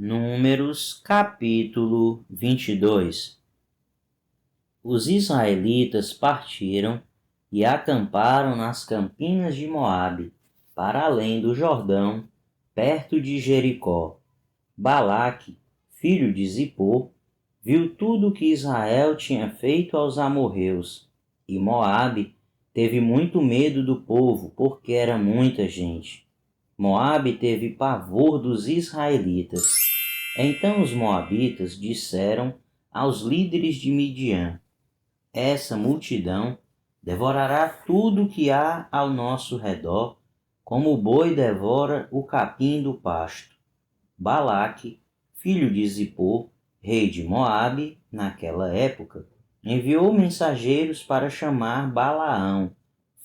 Números capítulo 22. Os israelitas partiram e acamparam nas campinas de Moabe, para além do Jordão, perto de Jericó. Balaque, filho de Zippor, viu tudo o que Israel tinha feito aos amorreus, e Moabe teve muito medo do povo, porque era muita gente. Moabe teve pavor dos israelitas. Então os moabitas disseram aos líderes de Midian: essa multidão devorará tudo o que há ao nosso redor, como o boi devora o capim do pasto. Balaque, filho de Zippor, rei de Moabe, naquela época, enviou mensageiros para chamar Balaão,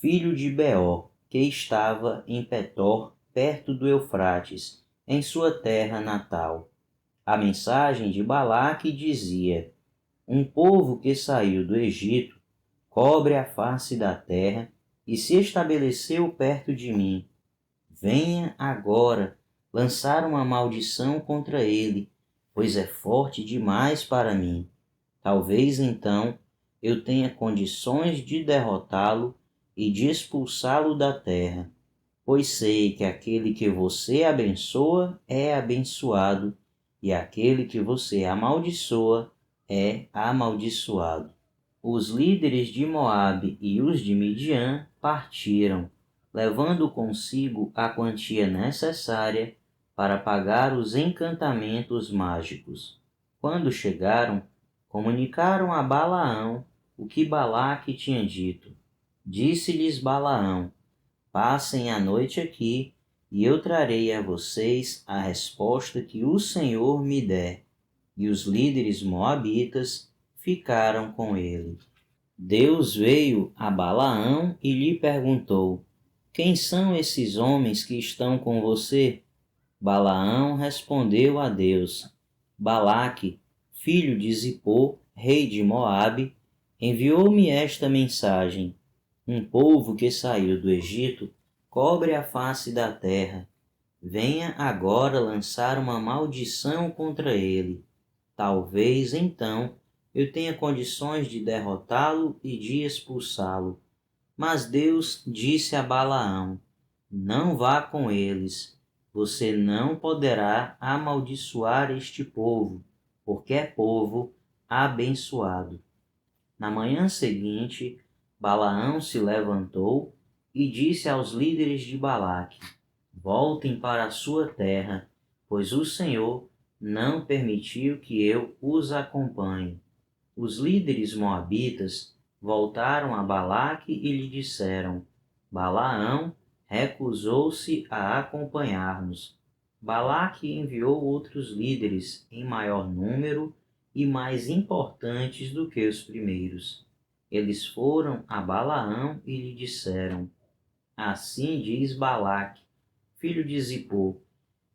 filho de Beor, que estava em Petor, perto do Eufrates, em sua terra natal. A mensagem de Balaque dizia: um povo que saiu do Egito cobre a face da terra e se estabeleceu perto de mim. Venha agora lançar uma maldição contra ele, pois é forte demais para mim. Talvez então eu tenha condições de derrotá-lo e de expulsá-lo da terra, pois sei que aquele que você abençoa é abençoado, e aquele que você amaldiçoa é amaldiçoado. Os líderes de Moabe e os de Midian partiram, levando consigo a quantia necessária para pagar os encantamentos mágicos. Quando chegaram, comunicaram a Balaão o que Balaque tinha dito. Disse-lhes Balaão: passem a noite aqui, e eu trarei a vocês a resposta que o Senhor me der. E os líderes moabitas ficaram com ele. Deus veio a Balaão e lhe perguntou: quem são esses homens que estão com você? Balaão respondeu a Deus: Balaque, filho de Zippor, rei de Moabe, enviou-me esta mensagem: um povo que saiu do Egito cobre a face da terra. Venha agora lançar uma maldição contra ele. Talvez então eu tenha condições de derrotá-lo e de expulsá-lo. Mas Deus disse a Balaão: não vá com eles. Você não poderá amaldiçoar este povo, porque é povo abençoado. Na manhã seguinte, Balaão se levantou e disse aos líderes de Balaque: voltem para a sua terra, pois o Senhor não permitiu que eu os acompanhe. Os líderes moabitas voltaram a Balaque e lhe disseram: Balaão recusou-se a acompanhar-nos. Balaque enviou outros líderes em maior número e mais importantes do que os primeiros. Eles foram a Balaão e lhe disseram: assim diz Balaque, filho de Zippor,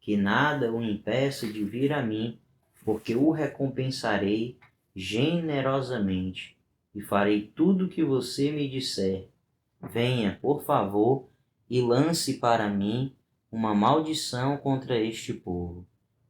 que nada o impeça de vir a mim, porque o recompensarei generosamente e farei tudo o que você me disser. Venha, por favor, e lance para mim uma maldição contra este povo.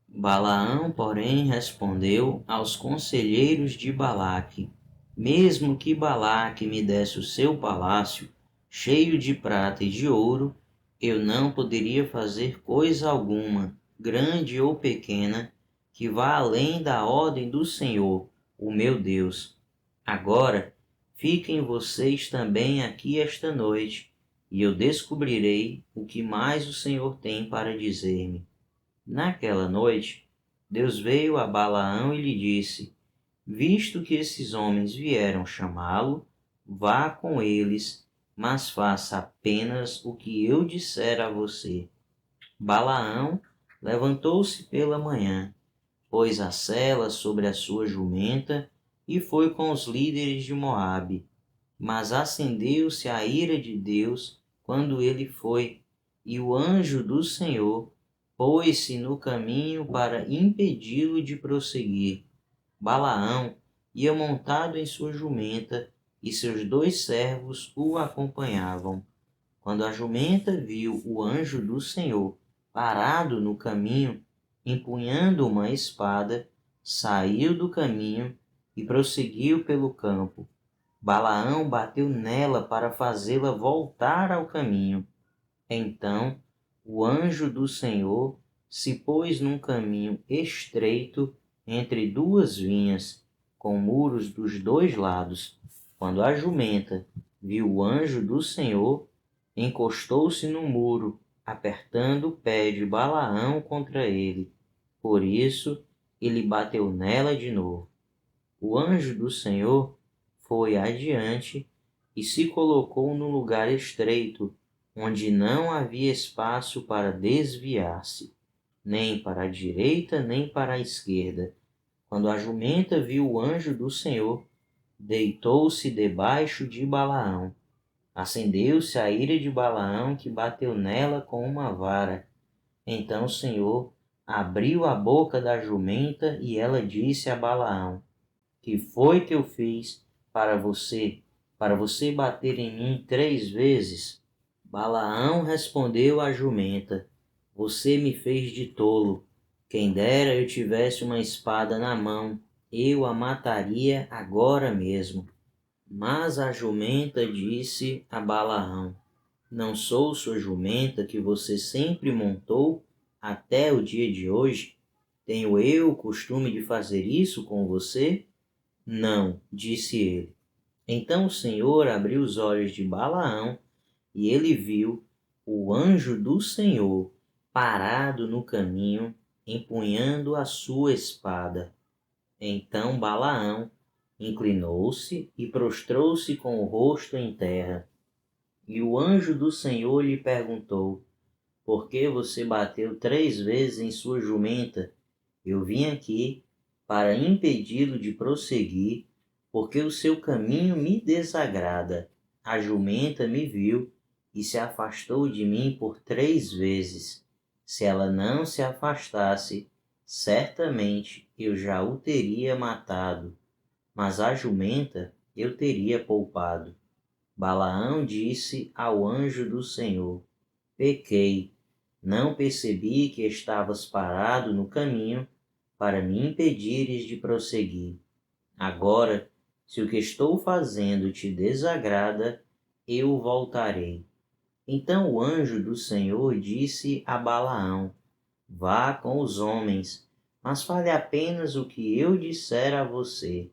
Balaão, porém, respondeu aos conselheiros de Balaque: mesmo que Balaque me desse o seu palácio, cheio de prata e de ouro, eu não poderia fazer coisa alguma, grande ou pequena, que vá além da ordem do Senhor, o meu Deus. Agora, fiquem vocês também aqui esta noite, e eu descobrirei o que mais o Senhor tem para dizer-me. Naquela noite, Deus veio a Balaão e lhe disse: visto que esses homens vieram chamá-lo, vá com eles, mas faça apenas o que eu disser a você. Balaão levantou-se pela manhã, pôs a sela sobre a sua jumenta e foi com os líderes de Moabe. Mas acendeu-se a ira de Deus quando ele foi, e o anjo do Senhor pôs-se no caminho para impedi-lo de prosseguir. Balaão ia montado em sua jumenta, e seus 2 servos o acompanhavam. Quando a jumenta viu o anjo do Senhor parado no caminho, empunhando uma espada, saiu do caminho e prosseguiu pelo campo. Balaão bateu nela para fazê-la voltar ao caminho. Então o anjo do Senhor se pôs num caminho estreito entre duas vinhas, com muros dos dois lados. Quando a jumenta viu o anjo do Senhor, encostou-se no muro, apertando o pé de Balaão contra ele. Por isso ele bateu nela de novo. O anjo do Senhor foi adiante e se colocou no lugar estreito, onde não havia espaço para desviar-se, nem para a direita nem para a esquerda. Quando a jumenta viu o anjo do Senhor, deitou-se debaixo de Balaão. Acendeu-se a ira de Balaão, que bateu nela com uma vara. Então o Senhor abriu a boca da jumenta e ela disse a Balaão: Que foi que eu fiz para você bater em mim 3 vezes? Balaão respondeu à jumenta: Você me fez de tolo. Quem dera eu tivesse uma espada na mão, eu a mataria agora mesmo. Mas a jumenta disse a Balaão: Não sou sua jumenta que você sempre montou até o dia de hoje? Tenho eu o costume de fazer isso com você? Não, disse ele. Então o Senhor abriu os olhos de Balaão e ele viu o anjo do Senhor parado no caminho, empunhando a sua espada. Então Balaão inclinou-se e prostrou-se com o rosto em terra. E o anjo do Senhor lhe perguntou: Por que você bateu 3 vezes em sua jumenta? Eu vim aqui para impedi-lo de prosseguir, porque o seu caminho me desagrada. A jumenta me viu e se afastou de mim por 3 vezes. Se ela não se afastasse, certamente eu já o teria matado, mas a jumenta eu teria poupado. Balaão disse ao anjo do Senhor: Pequei, não percebi que estavas parado no caminho para me impedires de prosseguir. Agora, se o que estou fazendo te desagrada, eu voltarei. Então o anjo do Senhor disse a Balaão: Vá com os homens, mas fale apenas o que eu disser a você.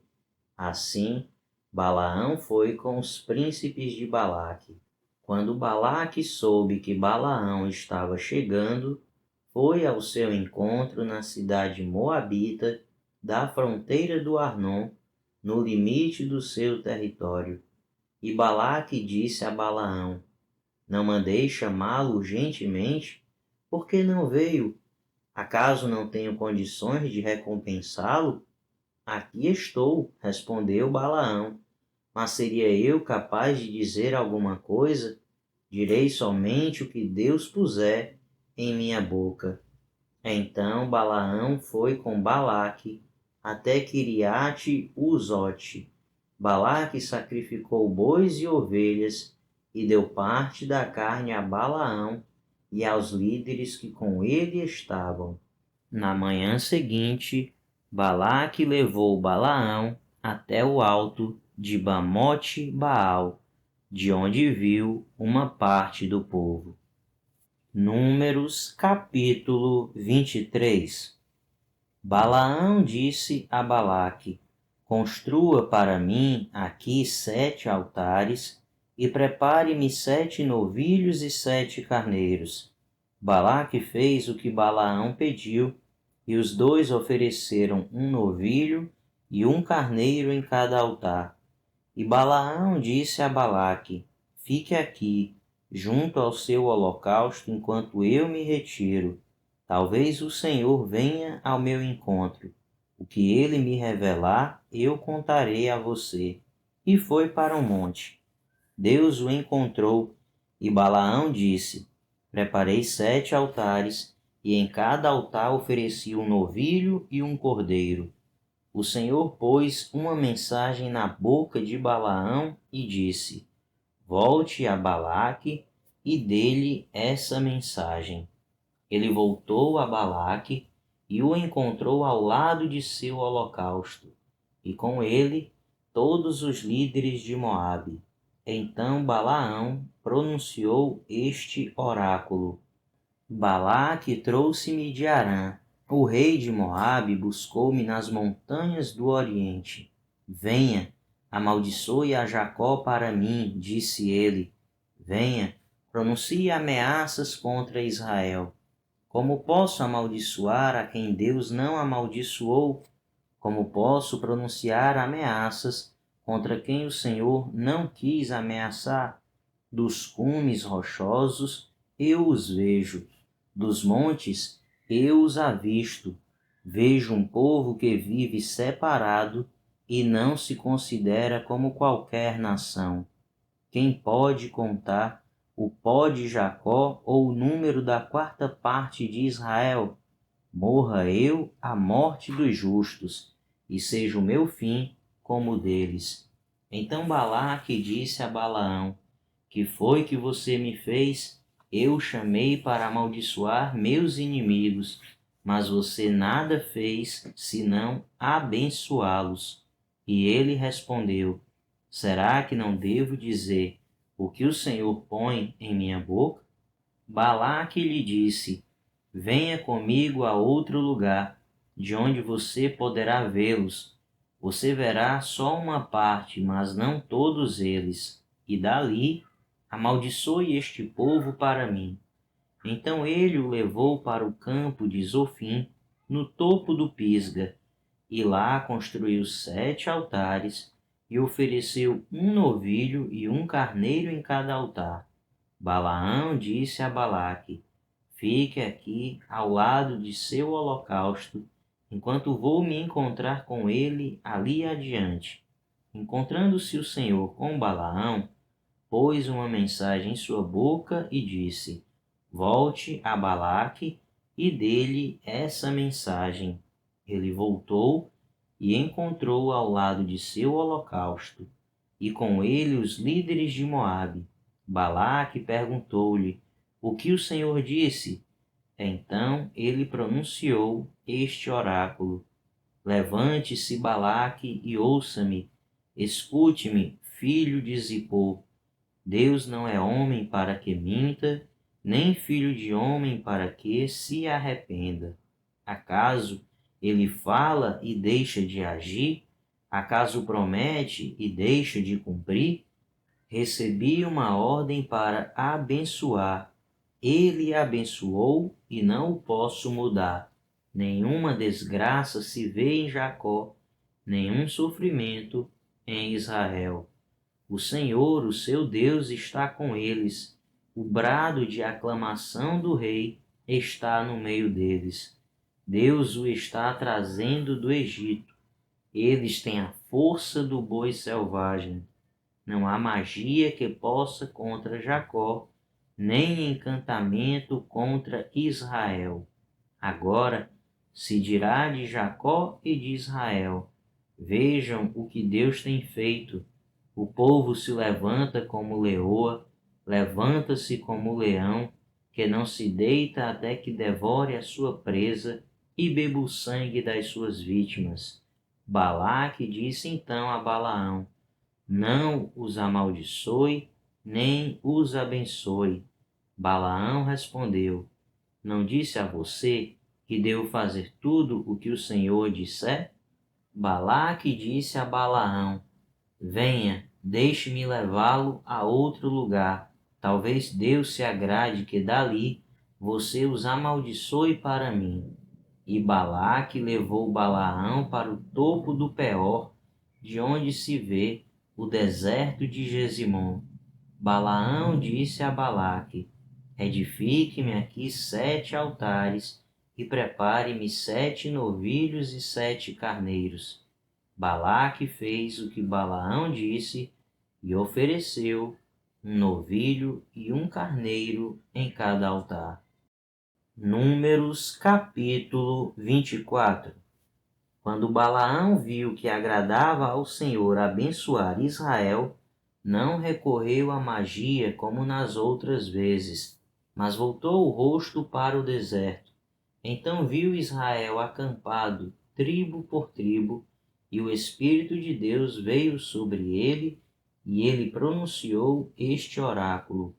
Assim, Balaão foi com os príncipes de Balaque. Quando Balaque soube que Balaão estava chegando, foi ao seu encontro na cidade moabita da fronteira do Arnon, no limite do seu território. E Balaque disse a Balaão: Não mandei chamá-lo urgentemente? Por que não veio? Acaso não tenho condições de recompensá-lo? Aqui estou, respondeu Balaão. Mas seria eu capaz de dizer alguma coisa? Direi somente o que Deus puser em minha boca. Então Balaão foi com Balaque até Quiriate-Uzote. Balaque sacrificou bois e ovelhas e deu parte da carne a Balaão e aos líderes que com ele estavam. Na manhã seguinte, Balaque levou Balaão até o alto de Bamote Baal, de onde viu uma parte do povo. Números capítulo 23. Balaão disse a Balaque: Construa para mim aqui 7 altares e prepare-me 7 novilhos e 7 carneiros. Balaque fez o que Balaão pediu, e os dois ofereceram um novilho e um carneiro em cada altar. E Balaão disse a Balaque: Fique aqui, junto ao seu holocausto, enquanto eu me retiro. Talvez o Senhor venha ao meu encontro. O que ele me revelar, eu contarei a você. E foi para o monte. Deus o encontrou, e Balaão disse: Preparei 7 altares, e em cada altar ofereci um novilho e um cordeiro. O Senhor pôs uma mensagem na boca de Balaão e disse: Volte a Balaque e dê-lhe essa mensagem. Ele voltou a Balaque e o encontrou ao lado de seu holocausto, e com ele todos os líderes de Moabe. Então Balaão pronunciou este oráculo: Balaque trouxe-me de Arã. O rei de Moabe buscou-me nas montanhas do Oriente. Venha, amaldiçoe a Jacó para mim, disse ele. Venha, pronuncie ameaças contra Israel. Como posso amaldiçoar a quem Deus não amaldiçoou? Como posso pronunciar ameaças contra quem o Senhor não quis ameaçar? Dos cumes rochosos eu os vejo, dos montes eu os avisto. Vejo um povo que vive separado e não se considera como qualquer nação. Quem pode contar o pó de Jacó ou o número da quarta parte de Israel? Morra eu a morte dos justos, e seja o meu fim como o deles. Então Balaque disse a Balaão: Que foi que você me fez? Eu chamei para amaldiçoar meus inimigos, mas você nada fez senão abençoá-los. E ele respondeu: Será que não devo dizer o que o Senhor põe em minha boca? Balaque lhe disse: Venha comigo a outro lugar, de onde você poderá vê-los. Você verá só uma parte, mas não todos eles. E dali amaldiçoe este povo para mim. Então ele o levou para o campo de Zofim, no topo do Pisga, e lá construiu 7 altares e ofereceu um novilho e um carneiro em cada altar. Balaão disse a Balaque: Fique aqui ao lado de seu holocausto, enquanto vou me encontrar com ele ali adiante. Encontrando-se o Senhor com Balaão, pôs uma mensagem em sua boca e disse: Volte a Balaque e dê-lhe essa mensagem. Ele voltou e encontrou ao lado de seu holocausto, e com ele os líderes de Moabe. Balaque perguntou-lhe: O que o Senhor disse? Então ele pronunciou este oráculo: Levante-se, Balaque, e ouça-me. Escute-me, filho de Zippor. Deus não é homem para que minta, nem filho de homem para que se arrependa. Acaso ele fala e deixa de agir? Acaso promete e deixa de cumprir? Recebi uma ordem para abençoar. Ele abençoou e não o posso mudar. Nenhuma desgraça se vê em Jacó, nenhum sofrimento em Israel. O Senhor, o seu Deus, está com eles. O brado de aclamação do rei está no meio deles. Deus o está trazendo do Egito. Eles têm a força do boi selvagem. Não há magia que possa contra Jacó, nem encantamento contra Israel. Agora se dirá de Jacó e de Israel: Vejam o que Deus tem feito. O povo se levanta como leoa, levanta-se como leão, que não se deita até que devore a sua presa e beba o sangue das suas vítimas. Balaque disse então a Balaão: Não os amaldiçoe, nem os abençoe. Balaão respondeu: Não disse a você que devo fazer tudo o que o Senhor disser? Balaque disse a Balaão: Venha, deixe-me levá-lo a outro lugar. Talvez Deus se agrade que dali você os amaldiçoe para mim. E Balaque levou Balaão para o topo do Peor, de onde se vê o deserto de Gesimom. Balaão disse a Balaque: Edifique-me aqui 7 altares e prepare-me 7 novilhos e 7 carneiros. Balaque fez o que Balaão disse e ofereceu um novilho e um carneiro em cada altar. Números capítulo 24. Quando Balaão viu que agradava ao Senhor abençoar Israel, não recorreu à magia como nas outras vezes, mas voltou o rosto para o deserto. Então viu Israel acampado, tribo por tribo, e o Espírito de Deus veio sobre ele, e ele pronunciou este oráculo: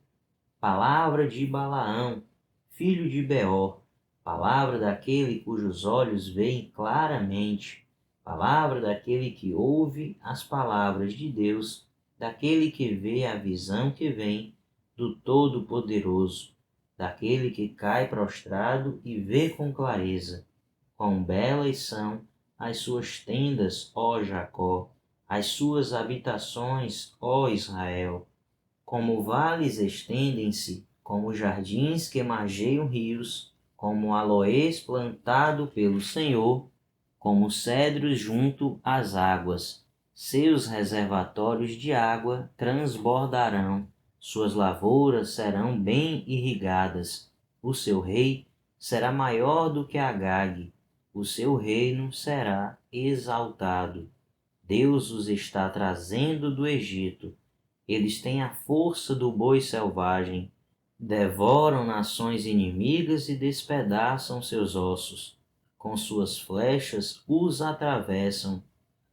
palavra de Balaão, filho de Beor, palavra daquele cujos olhos veem claramente, palavra daquele que ouve as palavras de Deus, daquele que vê a visão que vem do Todo-Poderoso, daquele que cai prostrado e vê com clareza. Quão belas são as suas tendas, ó Jacó, as suas habitações, ó Israel. Como vales estendem-se, como jardins que margeiam rios, como aloés plantado pelo Senhor, como cedros junto às águas. Seus reservatórios de água transbordarão, suas lavouras serão bem irrigadas. O seu rei será maior do que Agag, o seu reino será exaltado. Deus os está trazendo do Egito. Eles têm a força do boi selvagem, devoram nações inimigas e despedaçam seus ossos. Com suas flechas os atravessam.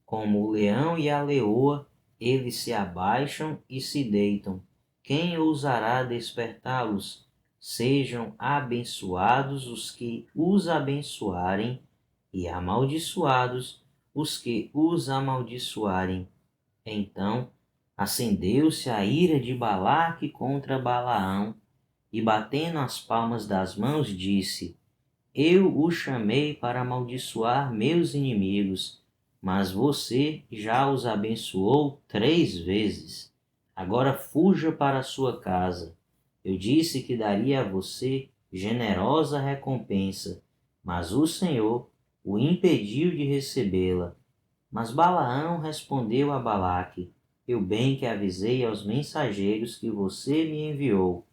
Como o leão e a leoa, eles se abaixam e se deitam. Quem ousará despertá-los? Sejam abençoados os que os abençoarem, e amaldiçoados os que os amaldiçoarem. Então acendeu-se a ira de Balaque contra Balaão, e batendo as palmas das mãos, disse: Eu o chamei para amaldiçoar meus inimigos, mas você já os abençoou 3 vezes. Agora fuja para sua casa. Eu disse que daria a você generosa recompensa, mas o Senhor o impediu de recebê-la. Mas Balaão respondeu a Balaque: Eu bem que avisei aos mensageiros que você me enviou.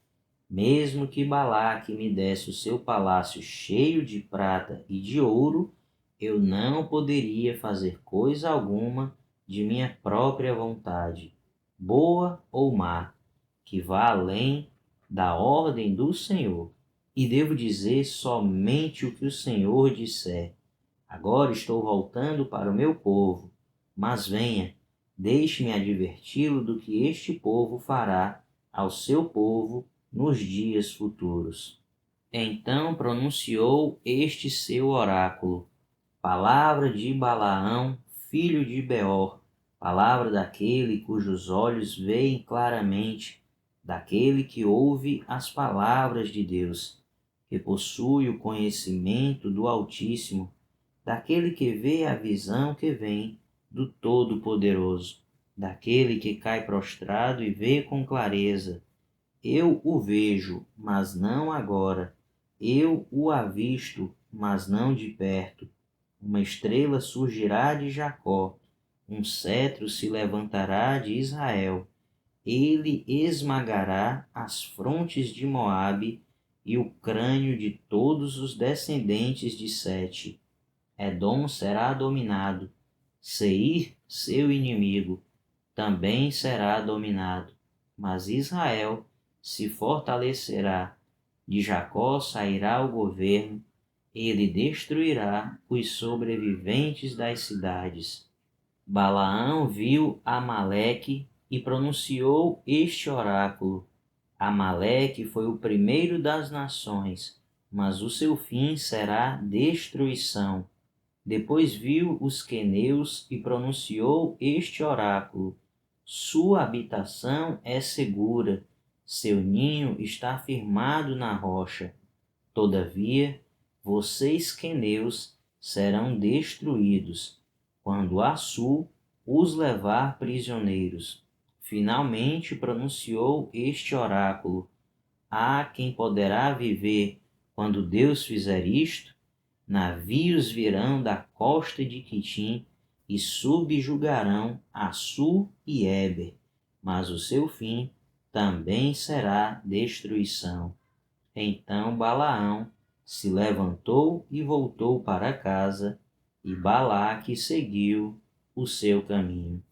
Mesmo que Balaque me desse o seu palácio cheio de prata e de ouro, eu não poderia fazer coisa alguma de minha própria vontade, boa ou má, que vá além da ordem do Senhor. E devo dizer somente o que o Senhor disser. Agora estou voltando para o meu povo, mas venha, deixe-me adverti-lo do que este povo fará ao seu povo nos dias futuros. Então pronunciou este seu oráculo: palavra de Balaão, filho de Beor, palavra daquele cujos olhos veem claramente, daquele que ouve as palavras de Deus, que possui o conhecimento do Altíssimo, daquele que vê a visão que vem do Todo-Poderoso, daquele que cai prostrado e vê com clareza. Eu o vejo, mas não agora. Eu o avisto, mas não de perto. Uma estrela surgirá de Jacó, um cetro se levantará de Israel. Ele esmagará as frontes de Moabe e o crânio de todos os descendentes de Sete. Edom será dominado, Seir, seu inimigo, também será dominado, mas Israel se fortalecerá, de Jacó sairá o governo, ele destruirá os sobreviventes das cidades. Balaão viu Amaleque e pronunciou este oráculo: Amaleque foi o primeiro das nações, mas o seu fim será destruição. Depois viu os queneus e pronunciou este oráculo: Sua habitação é segura, seu ninho está firmado na rocha. Todavia, vocês queneus serão destruídos, quando Assur os levar prisioneiros. Finalmente pronunciou este oráculo: Há quem poderá viver quando Deus fizer isto? Navios virão da costa de Quitim e subjugarão Assur e Éber, mas o seu fim também será destruição. Então Balaão se levantou e voltou para casa, e Balaque seguiu o seu caminho.